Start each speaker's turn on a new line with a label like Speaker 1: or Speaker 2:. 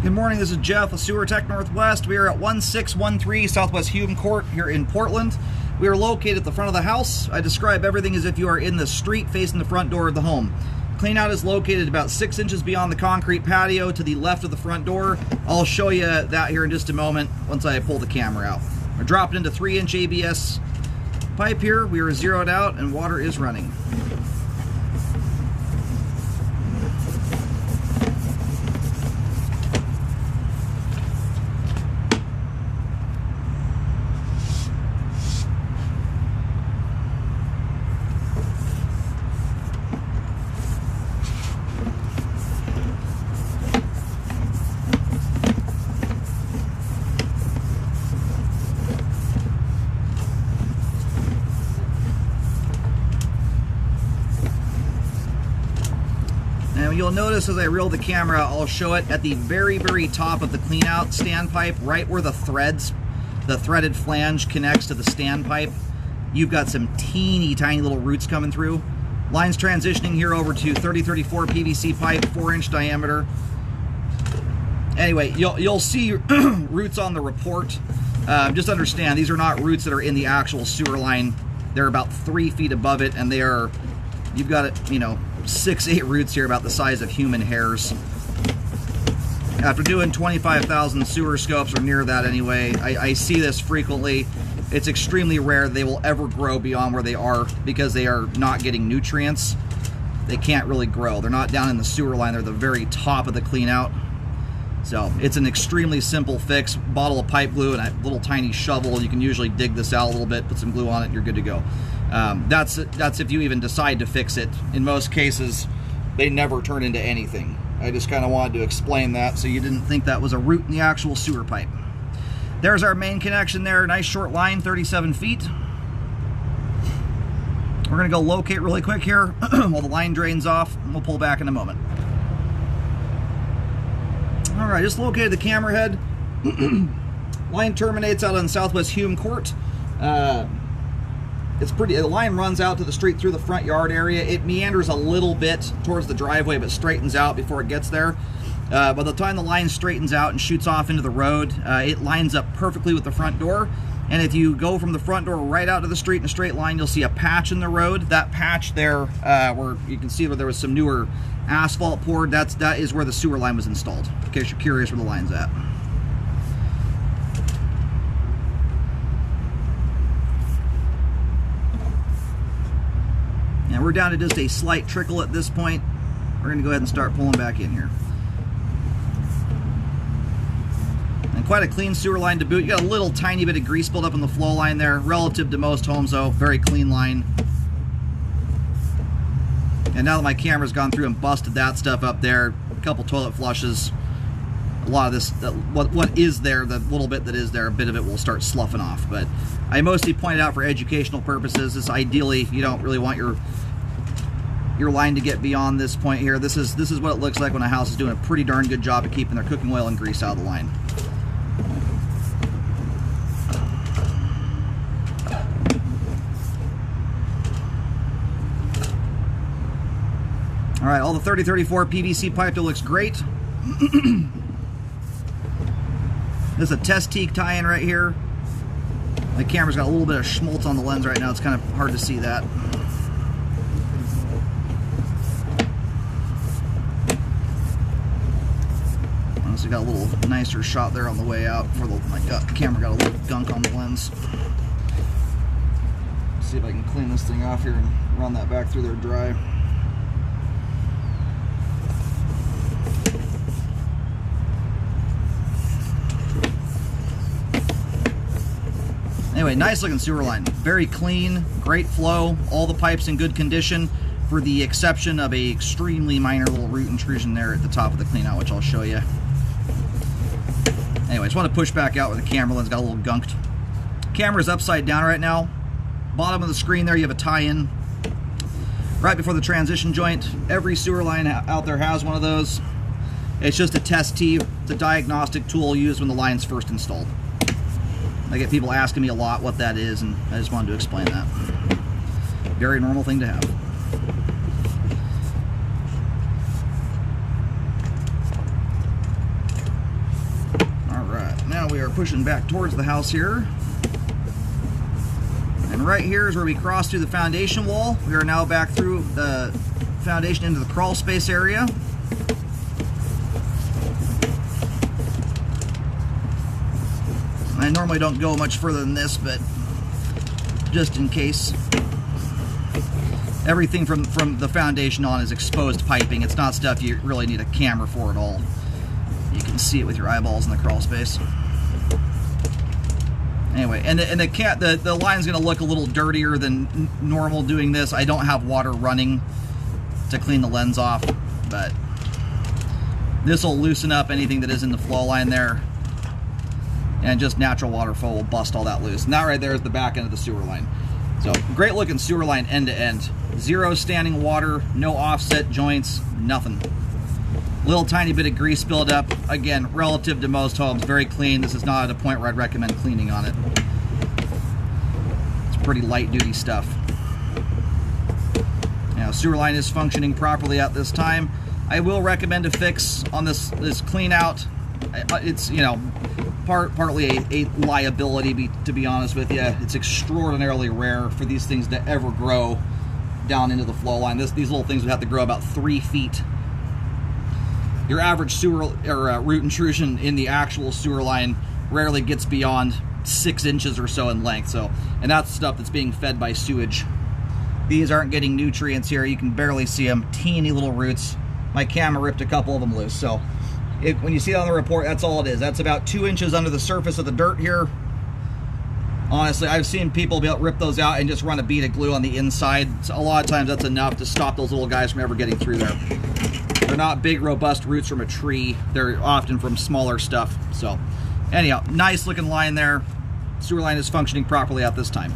Speaker 1: Good morning, this is Jeff with Sewer Tech Northwest. We are at 1613 Southwest Hume Court here in Portland. We are located at the front of the house. I describe everything as if you are in the street facing the front door of the home. Cleanout is located about 6 inches beyond the concrete patio to the left of the front door. I'll show you that here in just a moment once I pull the camera out. We're dropping into 3-inch ABS pipe here. We are zeroed out and water is running. And you'll notice as I reel the camera, I'll show it at the very, very top of the cleanout standpipe, right where the threaded flange connects to the standpipe. You've got some teeny tiny little roots coming through. Line's transitioning here over to 3034 PVC pipe, 4-inch diameter. Anyway, you'll see roots on the report. Just understand, these are not roots that are in the actual sewer line. They're about 3 feet above it, and they are, you've got it, 6-8 roots here about the size of human hairs. After doing 25,000 sewer scopes or near that anyway, I see this frequently. It's extremely rare they will ever grow beyond where they are because they are not getting nutrients. They can't really grow. They're not down in the sewer line. They're the very top of the clean out. So it's an extremely simple fix. Bottle of pipe glue and a little tiny shovel. You can usually dig this out a little bit, put some glue on it, and you're good to go. That's if you even decide to fix it. In most cases, they never turn into anything. I just kind of wanted to explain that so you didn't think that was a root in the actual sewer pipe. There's our main connection there. Nice short line, 37 feet. We're going to go locate really quick here while the line drains off, and we'll pull back in a moment. All right, just located the camera head. Line terminates out on Southwest Hume Court. The line runs out to the street through the front yard area. It meanders a little bit towards the driveway, but straightens out before it gets there. By the time the line straightens out and shoots off into the road, it lines up perfectly with the front door. And if you go from the front door right out to the street in a straight line, you'll see a patch in the road. That patch there, where you can see where there was some newer asphalt poured, that is where the sewer line was installed, in case you're curious where the line's at. And we're down to just a slight trickle at this point. We're going to go ahead and start pulling back in here. And quite a clean sewer line to boot. You got a little tiny bit of grease built up in the flow line there. Relative to most homes though, very clean line. And now that my camera's gone through and busted that stuff up there, a couple toilet flushes, a lot of this, what is there, the little bit that is there, a bit of it will start sloughing off. But I mostly pointed out for educational purposes. This ideally, you don't really want your line to get beyond this point here. This is what it looks like when a house is doing a pretty darn good job of keeping their cooking oil and grease out of the line. All right, all the 3034 PVC pipe, that looks great. This is a test teak tie-in right here. My camera's got a little bit of schmaltz on the lens right now. It's kind of hard to see that. Honestly, got a little nicer shot there on the way out before my camera got a little gunk on the lens. See if I can clean this thing off here and run that back through there dry. Anyway, nice looking sewer line. Very clean, great flow, all the pipes in good condition, for the exception of a extremely minor little root intrusion there at the top of the cleanout, which I'll show you. Anyway, I just want to push back out where the camera lens got a little gunked. Camera's upside down right now. Bottom of the screen there, you have a tie-in right before the transition joint. Every sewer line out there has one of those. It's just a test tee. It's a diagnostic tool used when the line's first installed. I get people asking me a lot what that is, and I just wanted to explain that. Very normal thing to have. we are pushing back towards the house here. And right here is where we cross through the foundation wall. We are now back through the foundation into the crawl space area. I normally don't go much further than this, but just in case. Everything from the foundation on is exposed piping. It's not stuff you really need a camera for at all. You can see it with your eyeballs in the crawl space. Anyway, and the line's going to look a little dirtier than normal doing this. I don't have water running to clean the lens off, but this will loosen up anything that is in the flow line there, and just natural water flow will bust all that loose. And that right there is the back end of the sewer line. So great looking sewer line end to end. Zero standing water, no offset joints, nothing. Little tiny bit of grease buildup. Again, relative to most homes, very clean. This is not at a point where I'd recommend cleaning on it. It's pretty light duty stuff. Now, sewer line is functioning properly at this time. I will recommend a fix on this clean out. It's, you know, partly a liability, to be honest with you. It's extraordinarily rare for these things to ever grow down into the flow line. These little things would have to grow about 3 feet. Your average sewer or root intrusion in the actual sewer line rarely gets beyond 6 inches or so in length. So, and that's stuff that's being fed by sewage. These aren't getting nutrients here. You can barely see them. Teeny little roots. My camera ripped a couple of them loose. So when you see that on the report, that's all it is. That's about 2 inches under the surface of the dirt here. Honestly, I've seen people be able to rip those out and just run a bead of glue on the inside. So a lot of times that's enough to stop those little guys from ever getting through there. They're not big, robust roots from a tree. They're often from smaller stuff. So anyhow, nice looking line there. Sewer line is functioning properly at this time.